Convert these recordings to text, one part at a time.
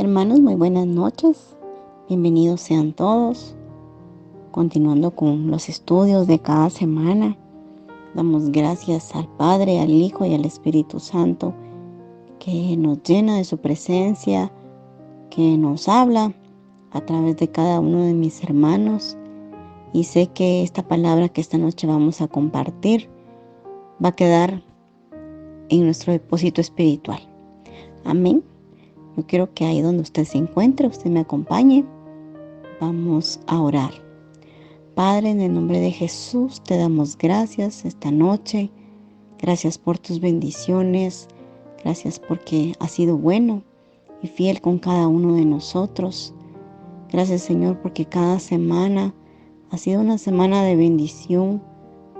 Hermanos, muy buenas noches. Bienvenidos sean todos. Continuando con los estudios de cada semana, damos gracias al Padre, al Hijo y al Espíritu Santo que nos llena de su presencia, que nos habla a través de cada uno de mis hermanos. Y sé que esta palabra que esta noche vamos a compartir va a quedar en nuestro depósito espiritual. Amén. Yo quiero que ahí donde usted se encuentre, usted me acompañe. Vamos a orar. Padre, en el nombre de Jesús, te damos gracias esta noche. Gracias por tus bendiciones. Gracias porque has sido bueno y fiel con cada uno de nosotros. Gracias, Señor, porque cada semana ha sido una semana de bendición,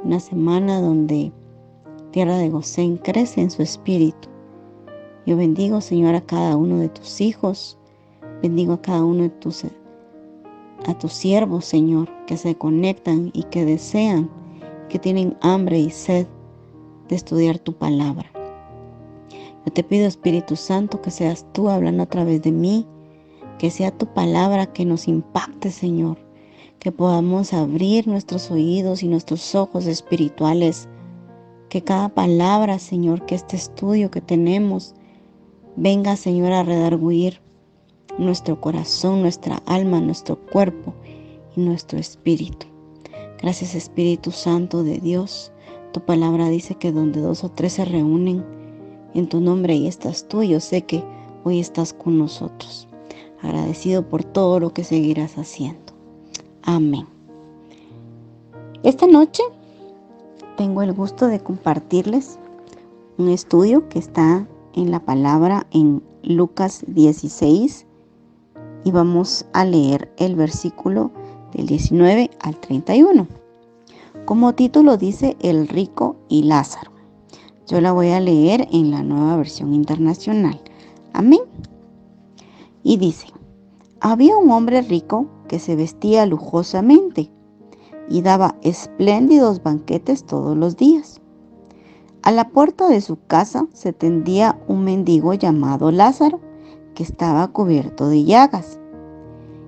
una semana donde Tierra de Gosén crece en su espíritu. Yo bendigo, Señor, a cada uno de tus hijos. Bendigo a cada uno de tus siervos, Señor, que se conectan y que desean, que tienen hambre y sed de estudiar tu palabra. Yo te pido, Espíritu Santo, que seas tú hablando a través de mí, que sea tu palabra que nos impacte, Señor, que podamos abrir nuestros oídos y nuestros ojos espirituales, que cada palabra, Señor, que este estudio que tenemos, venga, Señor, a redarguir nuestro corazón, nuestra alma, nuestro cuerpo y nuestro espíritu. Gracias, Espíritu Santo de Dios. Tu palabra dice que donde 2 o 3 se reúnen en tu nombre y estás tú. Yo sé que hoy estás con nosotros. Agradecido por todo lo que seguirás haciendo. Amén. Esta noche tengo el gusto de compartirles un estudio que está en la palabra en Lucas 16 y vamos a leer el versículo del 19 al 31. Como título dice El rico y Lázaro. Yo la voy a leer en la Nueva Versión Internacional. Amén. Y dice: había un hombre rico que se vestía lujosamente y daba espléndidos banquetes todos los días. A la puerta de su casa se tendía un mendigo llamado Lázaro, que estaba cubierto de llagas,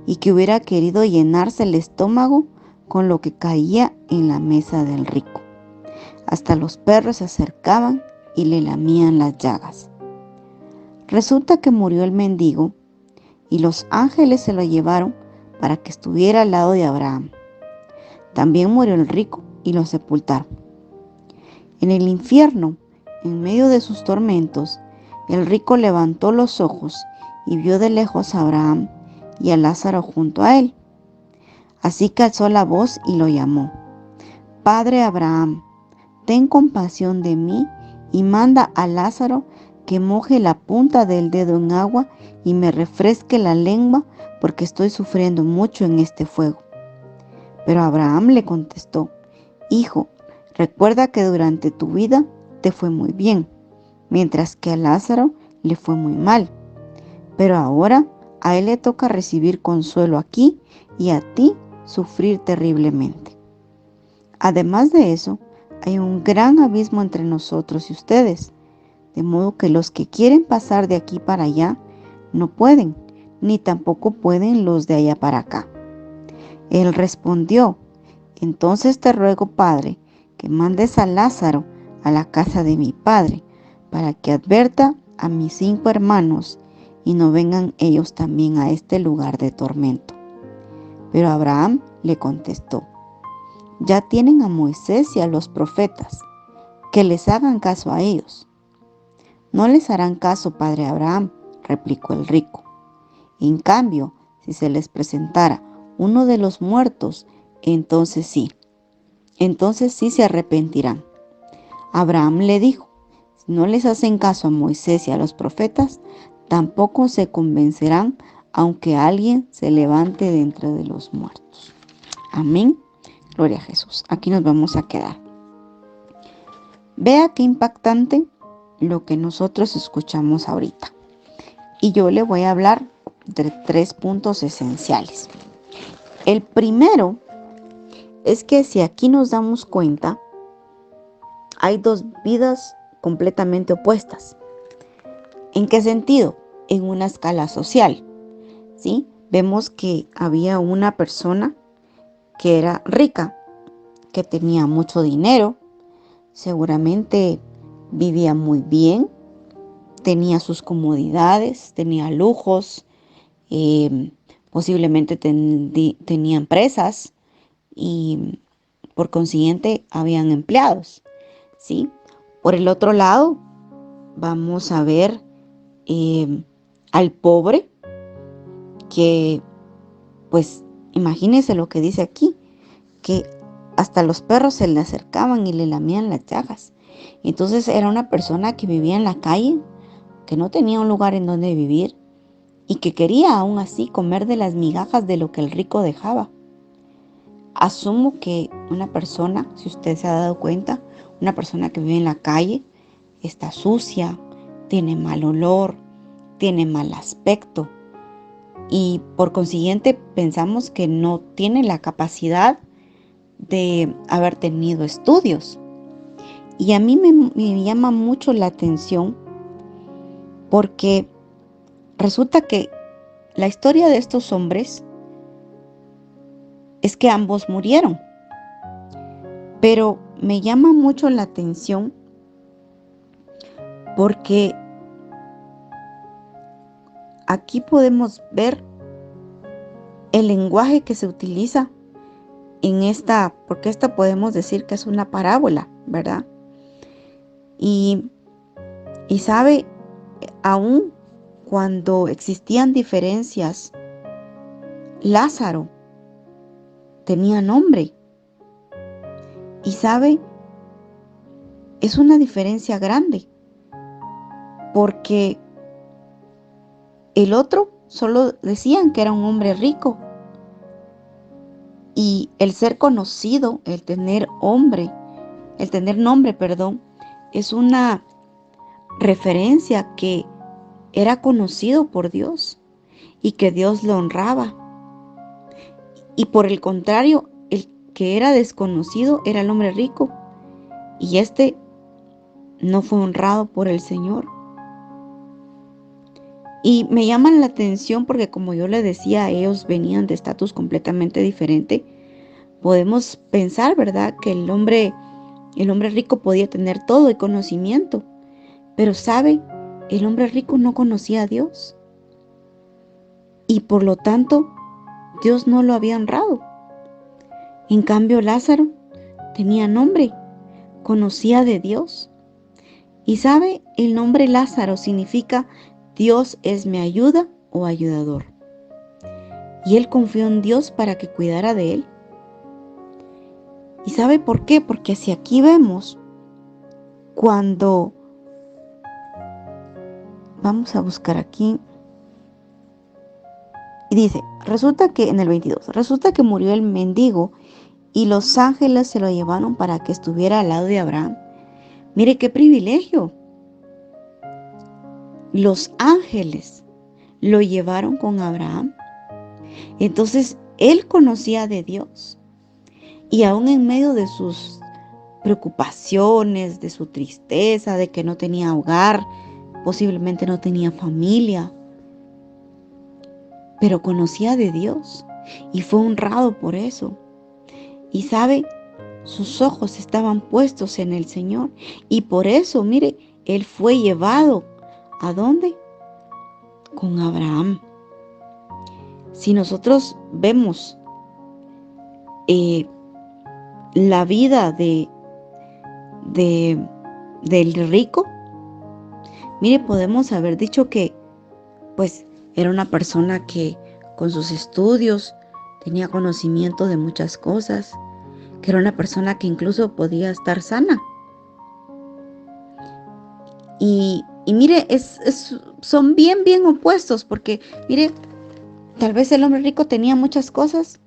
y que hubiera querido llenarse el estómago con lo que caía en la mesa del rico. Hasta los perros se acercaban y le lamían las llagas. Resulta que murió el mendigo, y los ángeles se lo llevaron para que estuviera al lado de Abraham. También murió el rico y lo sepultaron. En el infierno, en medio de sus tormentos, el rico levantó los ojos y vio de lejos a Abraham y a Lázaro junto a él. Así que alzó la voz y lo llamó: Padre Abraham, ten compasión de mí y manda a Lázaro que moje la punta del dedo en agua y me refresque la lengua, porque estoy sufriendo mucho en este fuego. Pero Abraham le contestó: Hijo, recuerda que durante tu vida te fue muy bien, mientras que a Lázaro le fue muy mal. Pero ahora a él le toca recibir consuelo aquí y a ti sufrir terriblemente. Además de eso, hay un gran abismo entre nosotros y ustedes, de modo que los que quieren pasar de aquí para allá no pueden, ni tampoco pueden los de allá para acá. Él respondió: entonces te ruego, Padre, que mandes a Lázaro a la casa de mi padre, para que advierta a mis 5 hermanos y no vengan ellos también a este lugar de tormento. Pero Abraham le contestó: ya tienen a Moisés y a los profetas, que les hagan caso a ellos. No les harán caso, padre Abraham, replicó el rico. En cambio, si se les presentara uno de los muertos, entonces sí se arrepentirán. Abraham le dijo: si no les hacen caso a Moisés y a los profetas, tampoco se convencerán, aunque alguien se levante de entre de los muertos. Amén. Gloria a Jesús. Aquí nos vamos a quedar. Vea qué impactante lo que nosotros escuchamos ahorita. Y yo le voy a hablar de 3 puntos esenciales. El primero es que si aquí nos damos cuenta, hay 2 vidas completamente opuestas. ¿En qué sentido? En una escala social. ¿sí? Vemos que había una persona que era rica, que tenía mucho dinero, seguramente vivía muy bien, tenía sus comodidades, tenía lujos, eh, posiblemente tenía empresas y por consiguiente habían empleados, ¿sí? Por el otro lado, vamos a ver al pobre que, pues, imagínense lo que dice aquí, que hasta los perros se le acercaban y le lamían las llagas. Entonces era una persona que vivía en la calle, que no tenía un lugar en donde vivir y que quería aún así comer de las migajas de lo que el rico dejaba. Asumo que una persona, si usted se ha dado cuenta, una persona que vive en la calle está sucia, tiene mal olor, tiene mal aspecto y por consiguiente pensamos que no tiene la capacidad de haber tenido estudios. Y a mí me llama mucho la atención porque resulta que la historia de estos hombres es que ambos murieron. Pero me llama mucho la atención porque aquí podemos ver el lenguaje que se utiliza en esta, porque esta podemos decir que es una parábola, ¿verdad? Y sabe, aún cuando existían diferencias, Lázaro tenía nombre. Y sabe, es una diferencia grande, porque el otro solo decían que era un hombre rico. Y el ser conocido, el tener nombre, es una referencia que era conocido por Dios y que Dios lo honraba. Y por el contrario, el que era desconocido era el hombre rico y este no fue honrado por el Señor. Y me llaman la atención porque, como yo le decía, ellos venían de estatus completamente diferente. Podemos pensar, ¿verdad?, que el hombre rico podía tener todo el conocimiento, pero sabe, el hombre rico no conocía a Dios y por lo tanto Dios no lo había honrado. En cambio, Lázaro tenía nombre, conocía de Dios. Y sabe, el nombre Lázaro significa Dios es mi ayuda o ayudador. Y él confió en Dios para que cuidara de él. ¿Y sabe por qué? Porque si aquí vemos cuando, vamos a buscar aquí, y dice, resulta que en el 22, resulta que murió el mendigo y los ángeles se lo llevaron para que estuviera al lado de Abraham. Mire qué privilegio. Los ángeles lo llevaron con Abraham. Entonces él conocía de Dios y aún en medio de sus preocupaciones, de su tristeza, de que no tenía hogar, posiblemente no tenía familia, pero conocía de Dios y fue honrado por eso. Y sabe, sus ojos estaban puestos en el Señor y por eso, mire, él fue llevado. ¿A dónde? Con Abraham. Si nosotros vemos la vida del rico, mire, podemos haber dicho que pues era una persona que con sus estudios tenía conocimiento de muchas cosas, que era una persona que incluso podía estar sana. Y mire, son bien opuestos, porque mire, tal vez el hombre rico tenía muchas cosas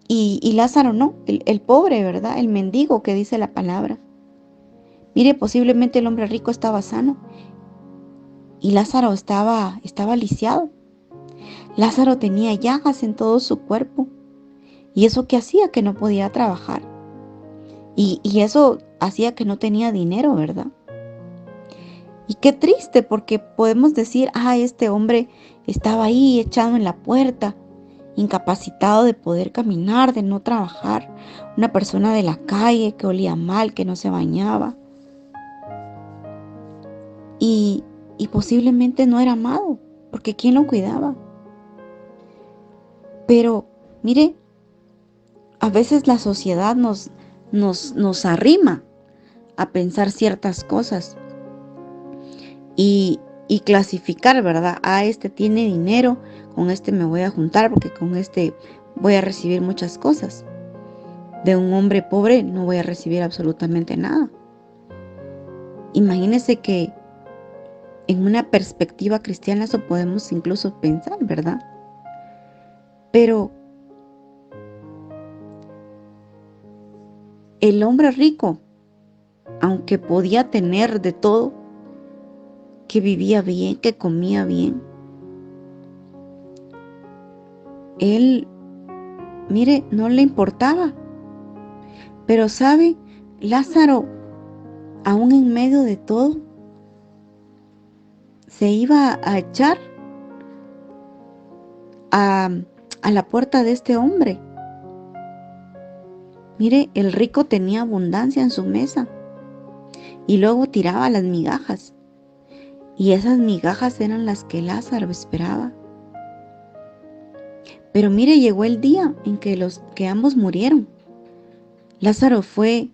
y Lázaro no, el pobre, ¿verdad? El mendigo que dice la palabra. Mire, posiblemente el hombre rico estaba sano y Lázaro estaba lisiado. Lázaro tenía llagas en todo su cuerpo y eso que hacía que no podía trabajar y eso hacía que no tenía dinero, ¿verdad? Y qué triste, porque podemos decir, este hombre estaba ahí echado en la puerta, incapacitado de poder caminar, de no trabajar, una persona de la calle que olía mal, que no se bañaba. Y posiblemente no era amado, porque ¿quién lo cuidaba? Pero mire, a veces la sociedad nos arrima a pensar ciertas cosas y, clasificar, ¿verdad? Este tiene dinero, con este me voy a juntar porque con este voy a recibir muchas cosas. De un hombre pobre no voy a recibir absolutamente nada. Imagínese que en una perspectiva cristiana eso podemos incluso pensar, ¿verdad? Pero el hombre rico, aunque podía tener de todo, que vivía bien, que comía bien, él, mire, no le importaba. Pero sabe, Lázaro, aún en medio de todo, se iba a echar a, la puerta de este hombre. Mire, el rico tenía abundancia en su mesa y luego tiraba las migajas. Y esas migajas eran las que Lázaro esperaba. Pero mire, llegó el día en que ambos murieron. Lázaro fue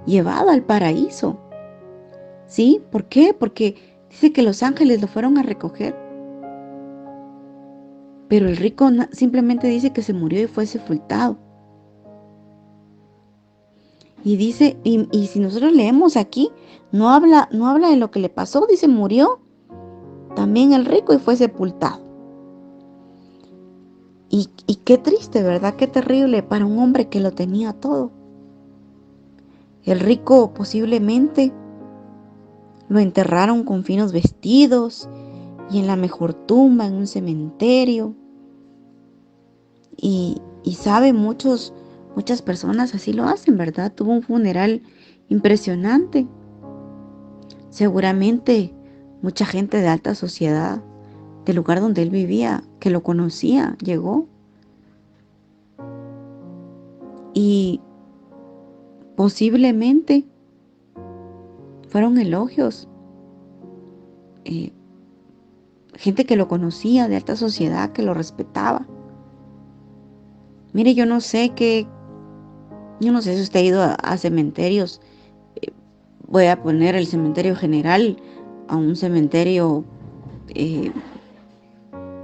llevado al paraíso. ¿Sí? ¿Por qué? Porque dice que los ángeles lo fueron a recoger. Pero el rico simplemente dice que se murió y fue sepultado. Y dice, y si nosotros leemos aquí, no habla de lo que le pasó, dice, murió también el rico y fue sepultado. Y qué triste, ¿verdad? Qué terrible para un hombre que lo tenía todo. El rico posiblemente lo enterraron con finos vestidos y en la mejor tumba, en un cementerio. Y sabe, muchas personas así lo hacen, ¿verdad? Tuvo un funeral impresionante. Seguramente mucha gente de alta sociedad, del lugar donde él vivía, que lo conocía, llegó. Y posiblemente fueron elogios. Gente que lo conocía, de alta sociedad, que lo respetaba. Mire, yo no sé si usted ha ido a cementerios. Voy a poner el cementerio general a un cementerio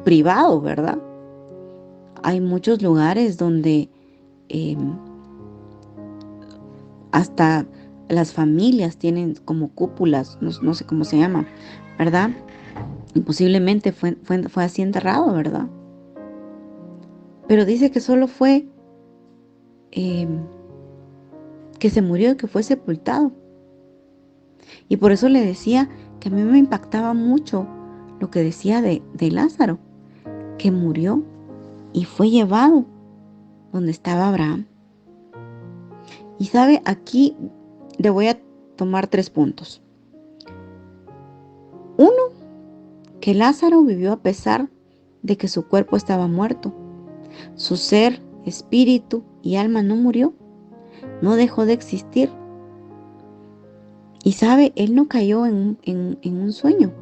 privado, ¿verdad? Hay muchos lugares donde hasta las familias tienen como cúpulas, no sé cómo se llama, ¿verdad? Y posiblemente fue así enterrado, ¿verdad? Pero dice que solo fue que se murió y que fue sepultado. Y por eso le decía que a mí me impactaba mucho lo que decía de Lázaro, que murió y fue llevado donde estaba Abraham. Y sabe, aquí le voy a tomar 3 puntos. 1, que Lázaro vivió a pesar de que su cuerpo estaba muerto. Su ser, espíritu y alma no murió, no dejó de existir. Y sabe, él no cayó en un sueño.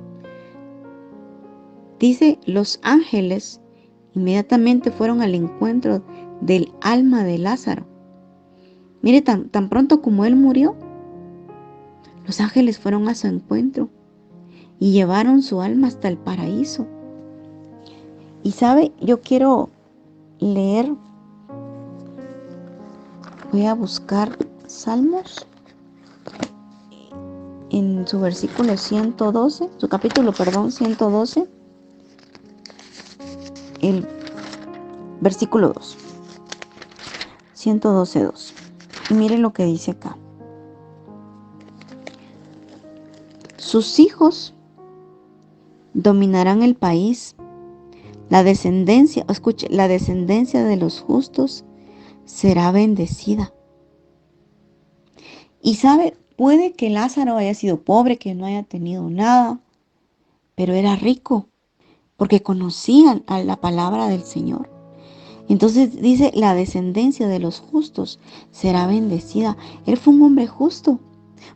Dice, los ángeles inmediatamente fueron al encuentro del alma de Lázaro. Mire, tan pronto como él murió, los ángeles fueron a su encuentro y llevaron su alma hasta el paraíso. Y sabe, yo quiero leer, voy a buscar Salmos en su versículo 112, su capítulo, 112, el versículo 2, 112:2. Y miren lo que dice acá. Sus hijos dominarán el país. La descendencia de los justos será bendecida. Y sabe, puede que Lázaro haya sido pobre, que no haya tenido nada, pero era rico porque conocían a la palabra del Señor. Entonces dice, la descendencia de los justos será bendecida. Él fue un hombre justo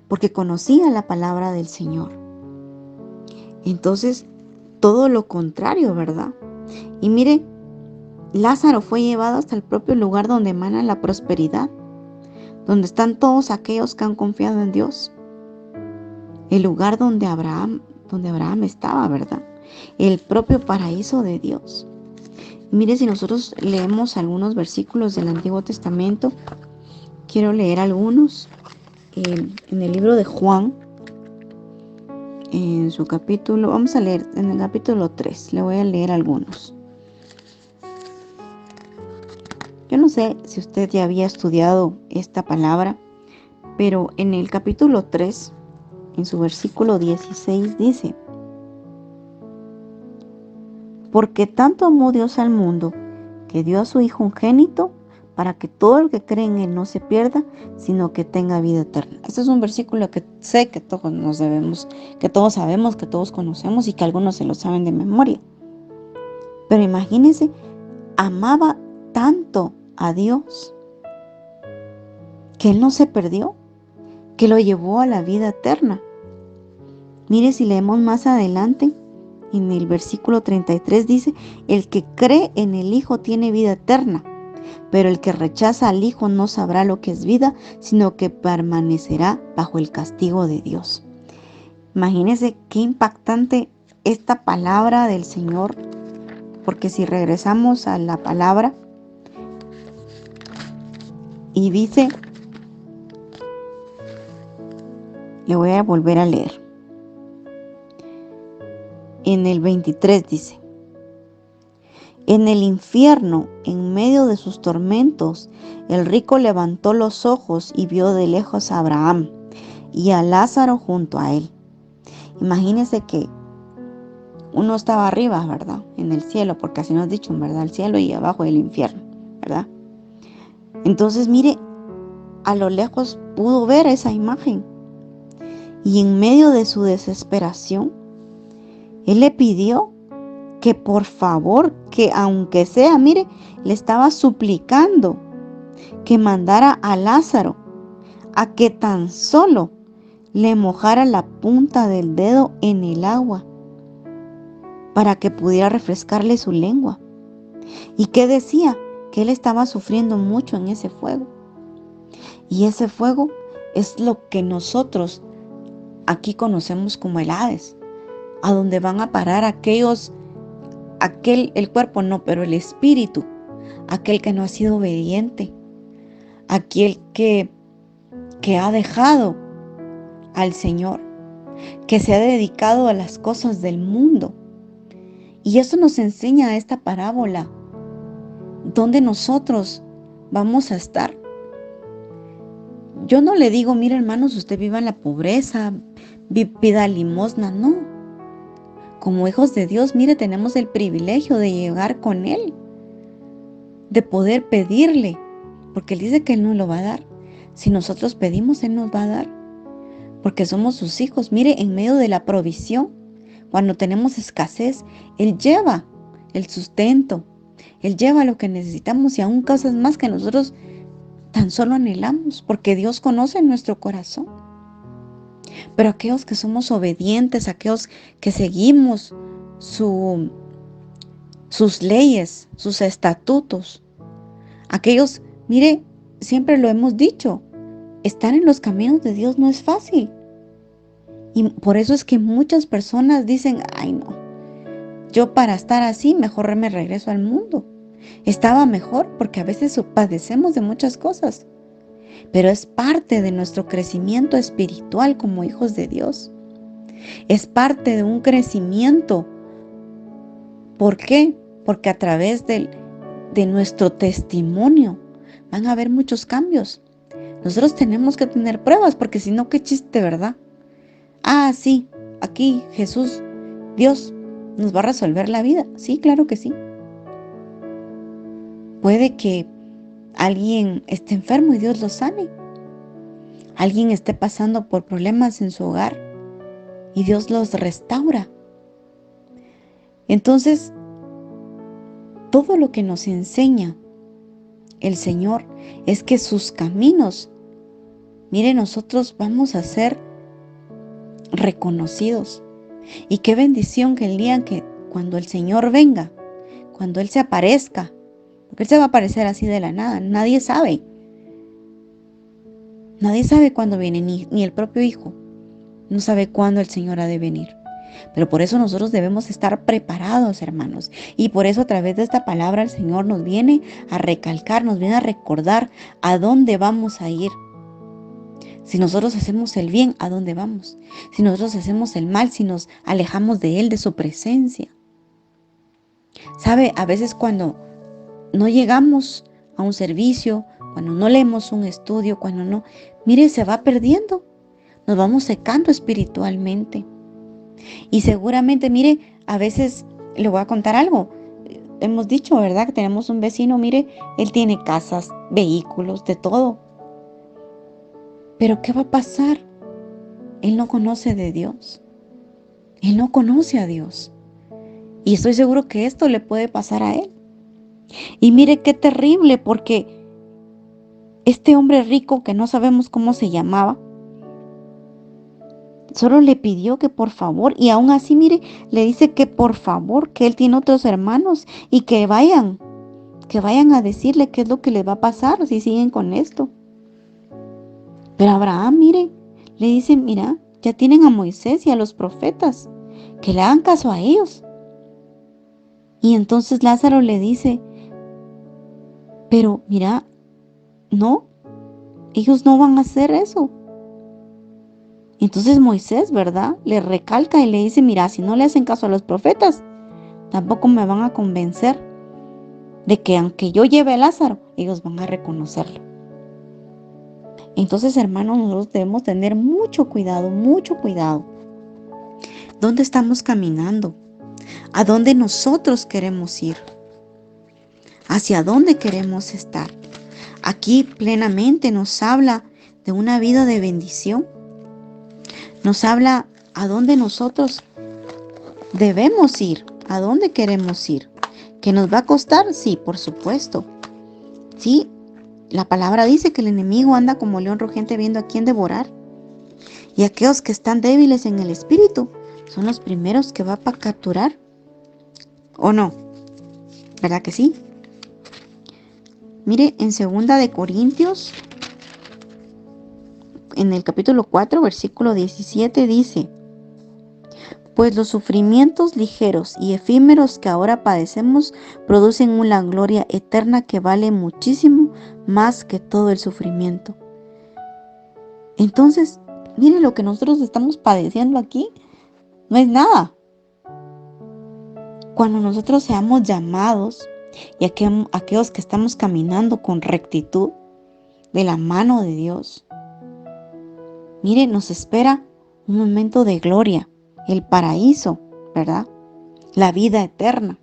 porque conocía la palabra del Señor. Entonces, todo lo contrario, ¿verdad? Y mire, Lázaro fue llevado hasta el propio lugar donde emana la prosperidad, donde están todos aquellos que han confiado en Dios. El lugar donde Abraham estaba, ¿verdad? El propio paraíso de Dios. Mire, si nosotros leemos algunos versículos del Antiguo Testamento, quiero leer algunos. En el libro de Juan, en su capítulo, vamos a leer en el capítulo 3, le voy a leer algunos. Yo no sé si usted ya había estudiado esta palabra, pero en el capítulo 3, en su versículo 16 dice: porque tanto amó Dios al mundo, que dio a su Hijo unigénito, para que todo el que cree en Él no se pierda, sino que tenga vida eterna. Este es un versículo que sé que todos que todos sabemos, que todos conocemos y que algunos se lo saben de memoria. Pero imagínense, amaba tanto a Dios que Él no se perdió, que lo llevó a la vida eterna. Mire, si leemos más adelante, en el versículo 33 dice: el que cree en el Hijo tiene vida eterna, pero el que rechaza al Hijo no sabrá lo que es vida, sino que permanecerá bajo el castigo de Dios. Imagínense qué impactante esta palabra del Señor, porque si regresamos a la palabra y dice, le voy a volver a leer. En el 23 dice: en el infierno, en medio de sus tormentos, el rico levantó los ojos y vio de lejos a Abraham y a Lázaro junto a él. Imagínense que uno estaba arriba, ¿verdad? En el cielo, porque así nos han dicho, ¿verdad? El cielo y abajo el infierno, ¿verdad? Entonces, mire, a lo lejos pudo ver esa imagen. Y en medio de su desesperación, él le pidió que por favor, que aunque sea, mire, le estaba suplicando que mandara a Lázaro a que tan solo le mojara la punta del dedo en el agua para que pudiera refrescarle su lengua. ¿Y qué decía? Que él estaba sufriendo mucho en ese fuego. Y ese fuego es lo que nosotros aquí conocemos como el Hades, a donde van a parar el cuerpo no, pero el espíritu, aquel que no ha sido obediente, aquel que ha dejado al Señor, que se ha dedicado a las cosas del mundo. Y eso nos enseña esta parábola, donde nosotros vamos a estar. Yo no le digo, mire hermanos, usted viva en la pobreza, pida limosna, no. Como hijos de Dios, mire, tenemos el privilegio de llegar con Él, de poder pedirle, porque Él dice que Él nos lo va a dar. Si nosotros pedimos, Él nos va a dar, porque somos sus hijos. Mire, en medio de la provisión, cuando tenemos escasez, Él lleva el sustento, Él lleva lo que necesitamos y aún cosas más que nosotros tan solo anhelamos, porque Dios conoce nuestro corazón. Pero aquellos que somos obedientes, aquellos que seguimos sus leyes, sus estatutos, aquellos, mire, siempre lo hemos dicho, estar en los caminos de Dios no es fácil. Y por eso es que muchas personas dicen, ay no, yo para estar así mejor me regreso al mundo. Estaba mejor, porque a veces padecemos de muchas cosas, pero es parte de nuestro crecimiento espiritual como hijos de Dios. Es parte de un crecimiento. ¿Por qué? Porque a través de nuestro testimonio van a haber muchos cambios. Nosotros tenemos que tener pruebas, porque si no, qué chiste, ¿verdad? Ah, sí, aquí Jesús, Dios, nos va a resolver la vida. Sí, claro que sí. Puede que alguien esté enfermo y Dios lo sane. alguien esté pasando por problemas en su hogar y Dios los restaura. Entonces, todo lo que nos enseña el Señor es que sus caminos, mire, nosotros vamos a ser reconocidos. Y qué bendición que el día que cuando el Señor venga, cuando Él se aparezca, porque Él se va a aparecer así de la nada, nadie sabe. Nadie sabe cuándo viene, ni el propio Hijo. No sabe cuándo el Señor ha de venir. Pero por eso nosotros debemos estar preparados, hermanos. Y por eso a través de esta palabra el Señor nos viene a recalcar, nos viene a recordar a dónde vamos a ir. Si nosotros hacemos el bien, ¿a dónde vamos? Si nosotros hacemos el mal, si nos alejamos de Él, de su presencia. ¿Sabe? A veces cuando no llegamos a un servicio, cuando no leemos un estudio, cuando no, mire, se va perdiendo. Nos vamos secando espiritualmente. Y seguramente, mire, a veces le voy a contar algo. Hemos dicho, ¿verdad? Que tenemos un vecino, mire, él tiene casas, vehículos, de todo. Pero ¿qué va a pasar? Él no conoce de Dios. Él no conoce a Dios. Y estoy seguro que esto le puede pasar a él. Y mire qué terrible, porque este hombre rico, que no sabemos cómo se llamaba, solo le pidió que por favor, y aún así, mire, le dice que por favor, que él tiene otros hermanos y que vayan a decirle qué es lo que les va a pasar si siguen con esto. Pero Abraham, mire, le dice, mira, ya tienen a Moisés y a los profetas, que le hagan caso a ellos. Y entonces Lázaro le dice, pero mira, no, ellos no van a hacer eso. Entonces Moisés, ¿verdad? Le recalca y le dice, mira, si no le hacen caso a los profetas, tampoco me van a convencer de que aunque yo lleve a Lázaro, ellos van a reconocerlo. Entonces, hermanos, nosotros debemos tener mucho cuidado, mucho cuidado. ¿Dónde estamos caminando? ¿A dónde nosotros queremos ir? ¿Hacia dónde queremos estar? Aquí plenamente nos habla de una vida de bendición. Nos habla a dónde nosotros debemos ir, a dónde queremos ir. ¿Que nos va a costar? Sí, por supuesto. Sí, la palabra dice que el enemigo anda como león rugiente viendo a quién devorar. Y aquellos que están débiles en el espíritu son los primeros que va a capturar. ¿O no? ¿Verdad que sí? Mire, en 2 Corintios, en el capítulo 4, versículo 17 dice, pues los sufrimientos ligeros y efímeros que ahora padecemos producen una gloria eterna que vale muchísimo más que todo el sufrimiento. Entonces, mire, lo que nosotros estamos padeciendo aquí no es nada. Cuando nosotros seamos llamados y aquellos que estamos caminando con rectitud de la mano de Dios, mire, nos espera un momento de gloria, el paraíso, ¿verdad? La vida eterna.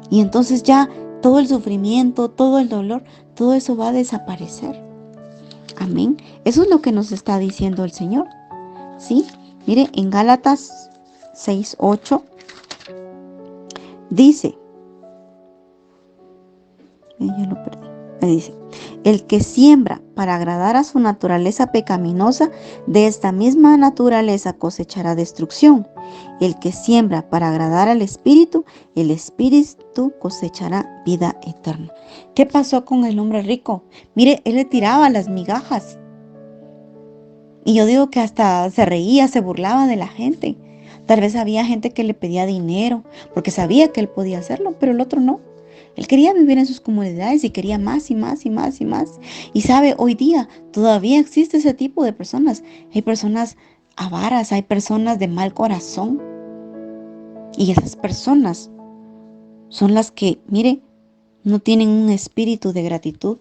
Y entonces ya todo el sufrimiento, todo el dolor, todo eso va a desaparecer. Amén. Eso es lo que nos está diciendo el Señor. ¿Sí? Mire, en Gálatas 6:8 dice, ya lo perdí. Dice, el que siembra para agradar a su naturaleza pecaminosa, de esta misma naturaleza cosechará destrucción. El que siembra para agradar al Espíritu, el Espíritu cosechará vida eterna. ¿Qué pasó con el hombre rico? Mire, él le tiraba las migajas. Y yo digo que hasta se reía, se burlaba de la gente. Tal vez había gente que le pedía dinero, porque sabía que él podía hacerlo, pero el otro no. Él quería vivir en sus comunidades y quería más y más y más y más. Y sabe, hoy día todavía existe ese tipo de personas. Hay personas avaras, hay personas de mal corazón. Y esas personas son las que, mire, no tienen un espíritu de gratitud.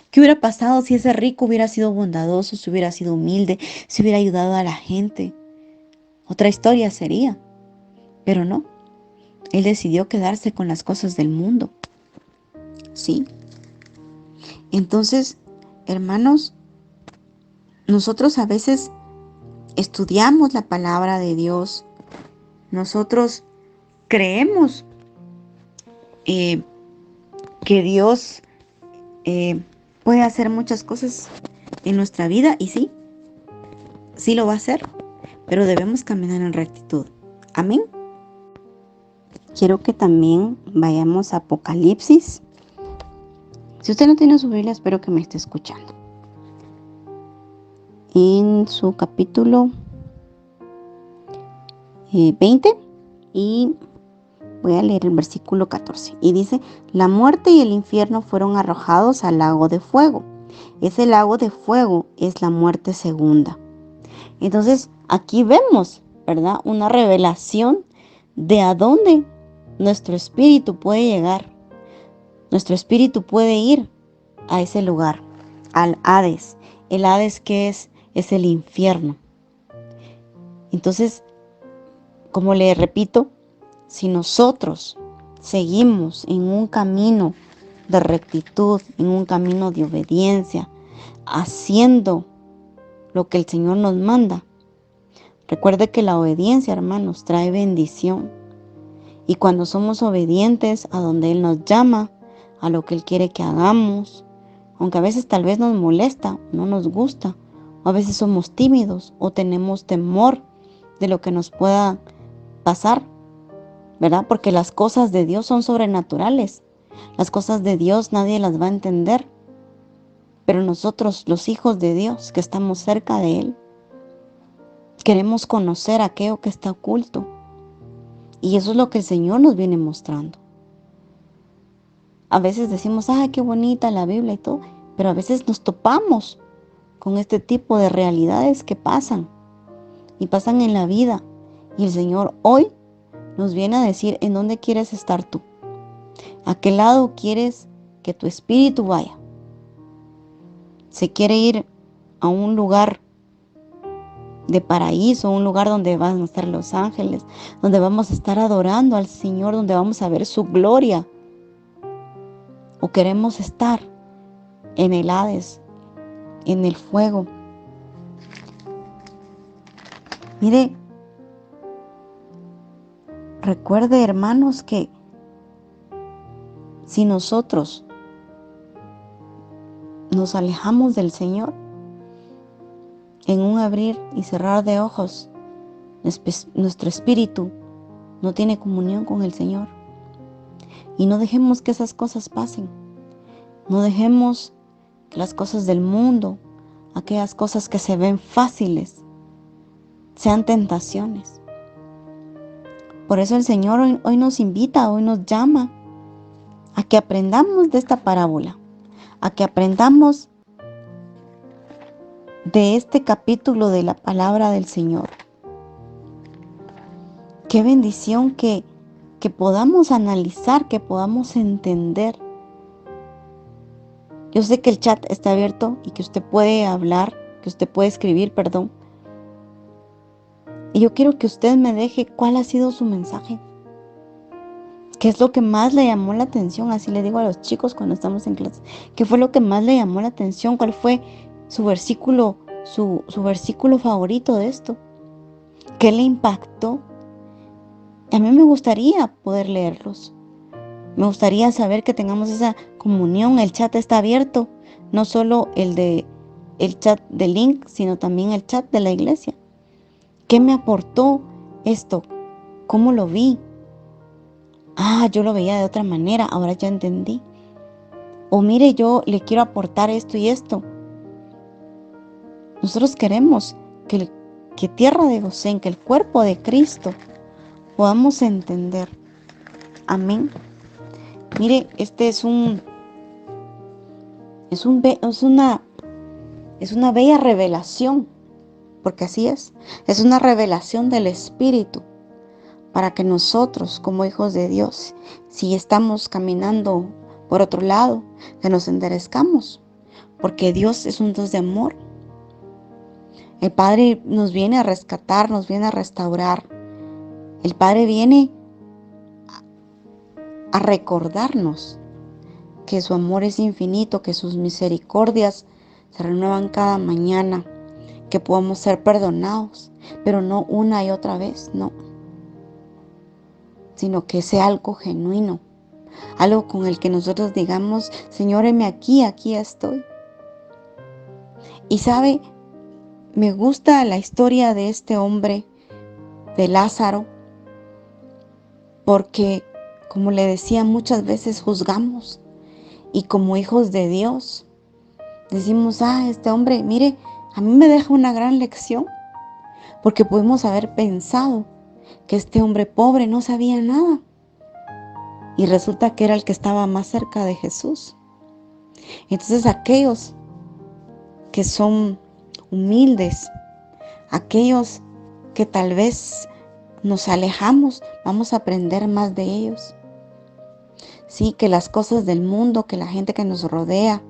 ¿Qué hubiera pasado si ese rico hubiera sido bondadoso, si hubiera sido humilde, si hubiera ayudado a la gente? Otra historia sería. Pero no. Él decidió quedarse con las cosas del mundo. ¿Sí? Entonces, hermanos, nosotros a veces estudiamos la palabra de Dios, nosotros creemos eh, que Dios puede hacer muchas cosas en nuestra vida y sí, sí lo va a hacer, pero debemos caminar en rectitud. Amén. Quiero que también vayamos a Apocalipsis. Si usted no tiene su Biblia, espero que me esté escuchando. En su capítulo 20 y voy a leer el versículo 14. Y dice, la muerte y el infierno fueron arrojados al lago de fuego. Ese lago de fuego es la muerte segunda. Entonces, aquí vemos, ¿verdad? Una revelación de a dónde nuestro espíritu puede llegar. Nuestro espíritu puede ir a ese lugar, al Hades. El Hades, ¿qué es? Es el infierno. Entonces, como le repito, si nosotros seguimos en un camino de rectitud, en un camino de obediencia, haciendo lo que el Señor nos manda, recuerde que la obediencia, hermanos, trae bendición. Y cuando somos obedientes a donde Él nos llama, a lo que Él quiere que hagamos, aunque a veces tal vez nos molesta, no nos gusta, o a veces somos tímidos o tenemos temor de lo que nos pueda pasar, ¿verdad? Porque las cosas de Dios son sobrenaturales. Las cosas de Dios nadie las va a entender. Pero nosotros, los hijos de Dios, que estamos cerca de Él, queremos conocer aquello que está oculto. Y eso es lo que el Señor nos viene mostrando. A veces decimos, ¡ay, qué bonita la Biblia y todo! Pero a veces nos topamos con este tipo de realidades que pasan. Y pasan en la vida. Y el Señor hoy nos viene a decir en dónde quieres estar tú. ¿A qué lado quieres que tu espíritu vaya? ¿Se quiere ir a un lugar de paraíso, un lugar donde van a estar los ángeles, donde vamos a estar adorando al Señor, donde vamos a ver su gloria? ¿O queremos estar en el Hades, en el fuego? Mire, recuerde, hermanos, que si nosotros nos alejamos del Señor, en un abrir y cerrar de ojos, nuestro espíritu no tiene comunión con el Señor. Y no dejemos que esas cosas pasen. No dejemos que las cosas del mundo, aquellas cosas que se ven fáciles, sean tentaciones. Por eso el Señor hoy nos invita, hoy nos llama a que aprendamos de esta parábola, a que aprendamos de este capítulo de la palabra del Señor. Qué bendición que podamos analizar, que podamos entender. Yo sé que el chat está abierto y que usted puede hablar, que usted puede escribir, perdón. Y yo quiero que usted me deje cuál ha sido su mensaje. ¿Qué es lo que más le llamó la atención? Así le digo a los chicos cuando estamos en clase. ¿Qué fue lo que más le llamó la atención? ¿Cuál fue su versículo, su versículo favorito de esto? ¿Qué le impactó? A mí me gustaría poder leerlos. Me gustaría saber que tengamos esa comunión. El chat está abierto. No solo el chat de link, sino también el chat de la iglesia. ¿Qué me aportó esto? ¿Cómo lo vi? Yo lo veía de otra manera, ahora ya entendí. O mire, yo le quiero aportar esto y esto. Nosotros queremos que tierra de Gosén, que el cuerpo de Cristo podamos entender. Amén. Mire, este es una bella revelación, porque así es una revelación del Espíritu, para que nosotros como hijos de Dios, si estamos caminando por otro lado, que nos enderezcamos, porque Dios es un Dios de amor. El Padre nos viene a rescatar, nos viene a restaurar. El Padre viene a recordarnos que su amor es infinito, que sus misericordias se renuevan cada mañana. que podamos ser perdonados, pero no una y otra vez, no, sino que sea algo genuino, algo con el que nosotros digamos, Señor, heme aquí, aquí estoy. Y sabe, me gusta la historia de este hombre, de Lázaro, porque, como le decía, muchas veces juzgamos y como hijos de Dios decimos, este hombre, mire, a mí me deja una gran lección, porque pudimos haber pensado que este hombre pobre no sabía nada y resulta que era el que estaba más cerca de Jesús. Entonces aquellos que son humildes, aquellos que tal vez nos alejamos, vamos a aprender más de ellos. Sí, que las cosas del mundo, que la gente que nos rodea,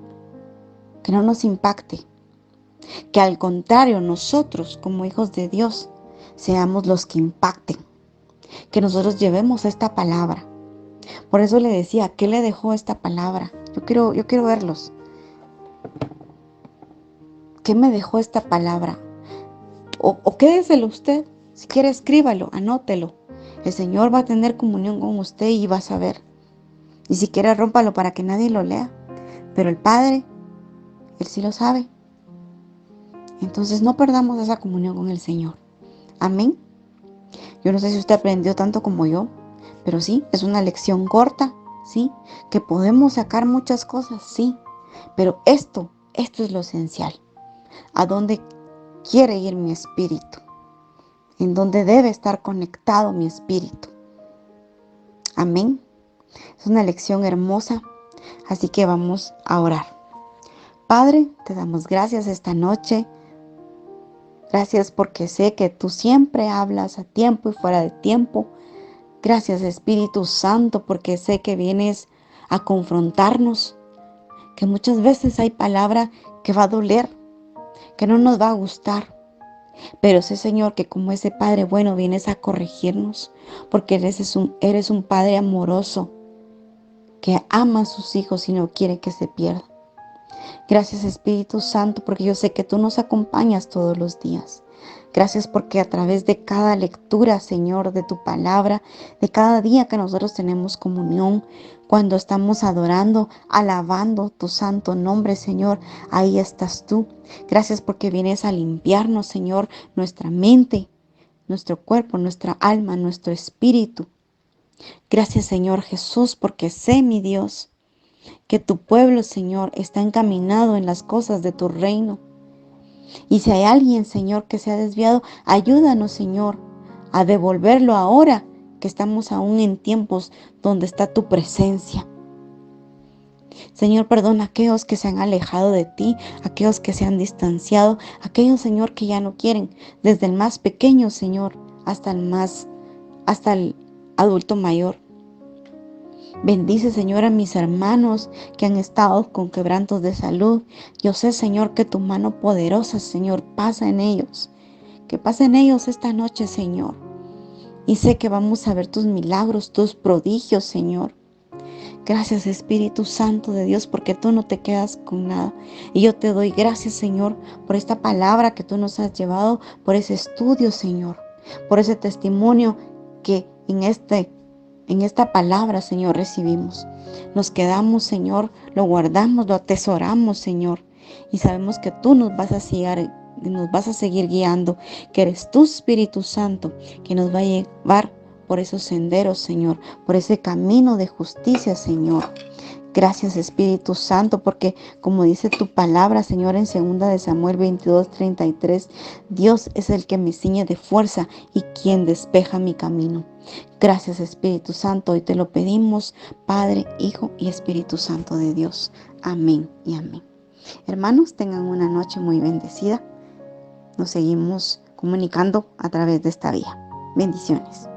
que no nos impacte. Que al contrario, nosotros como hijos de Dios, seamos los que impacten. Que nosotros llevemos esta palabra. Por eso le decía, ¿qué le dejó esta palabra? Yo quiero verlos. ¿Qué me dejó esta palabra? O quédeselo usted. Si quiere, escríbalo, anótelo. El Señor va a tener comunión con usted y va a saber. Y si quiere, rómpalo para que nadie lo lea. Pero el Padre, Él sí lo sabe. Entonces no perdamos esa comunión con el Señor. Amén. Yo no sé si usted aprendió tanto como yo, pero sí, es una lección corta, sí, que podemos sacar muchas cosas, sí. Pero esto es lo esencial. ¿A dónde quiere ir mi espíritu? ¿En dónde debe estar conectado mi espíritu? Amén. Es una lección hermosa, así que vamos a orar. Padre, te damos gracias esta noche. Gracias porque sé que tú siempre hablas a tiempo y fuera de tiempo. Gracias Espíritu Santo porque sé que vienes a confrontarnos, que muchas veces hay palabra que va a doler, que no nos va a gustar. Pero sé, Señor, que como ese Padre bueno vienes a corregirnos, porque eres un Padre amoroso que ama a sus hijos y no quiere que se pierdan. Gracias Espíritu Santo, porque yo sé que tú nos acompañas todos los días. Gracias porque a través de cada lectura, Señor, de tu palabra, de cada día que nosotros tenemos comunión, cuando estamos adorando, alabando tu santo nombre, Señor, ahí estás tú. Gracias porque vienes a limpiarnos, Señor, nuestra mente, nuestro cuerpo, nuestra alma, nuestro espíritu. Gracias, Señor Jesús, porque sé, mi Dios, que tu pueblo, Señor, está encaminado en las cosas de tu reino. Y si hay alguien, Señor, que se ha desviado, ayúdanos, Señor, a devolverlo ahora que estamos aún en tiempos donde está tu presencia. Señor, perdona a aquellos que se han alejado de ti, aquellos que se han distanciado, aquellos, Señor, que ya no quieren, desde el más pequeño, Señor, hasta el adulto mayor. Bendice, Señor, a mis hermanos que han estado con quebrantos de salud. Yo sé, Señor, que tu mano poderosa, Señor, pasa en ellos. Que pasa en ellos esta noche, Señor. Y sé que vamos a ver tus milagros, tus prodigios, Señor. Gracias, Espíritu Santo de Dios, porque tú no te quedas con nada. Y yo te doy gracias, Señor, por esta palabra que tú nos has llevado, por ese estudio, Señor, por ese testimonio que en esta palabra, Señor, recibimos. Nos quedamos, Señor, lo guardamos, lo atesoramos, Señor. Y sabemos que tú nos vas a seguir guiando, que eres tu Espíritu Santo, que nos va a llevar por esos senderos, Señor, por ese camino de justicia, Señor. Gracias, Espíritu Santo, porque como dice tu palabra, Señor, en 2 de Samuel 22:33, Dios es el que me ciñe de fuerza y quien despeja mi camino. Gracias, Espíritu Santo, hoy te lo pedimos, Padre, Hijo y Espíritu Santo de Dios. Amén y amén. Hermanos, tengan una noche muy bendecida. Nos seguimos comunicando a través de esta vía. Bendiciones.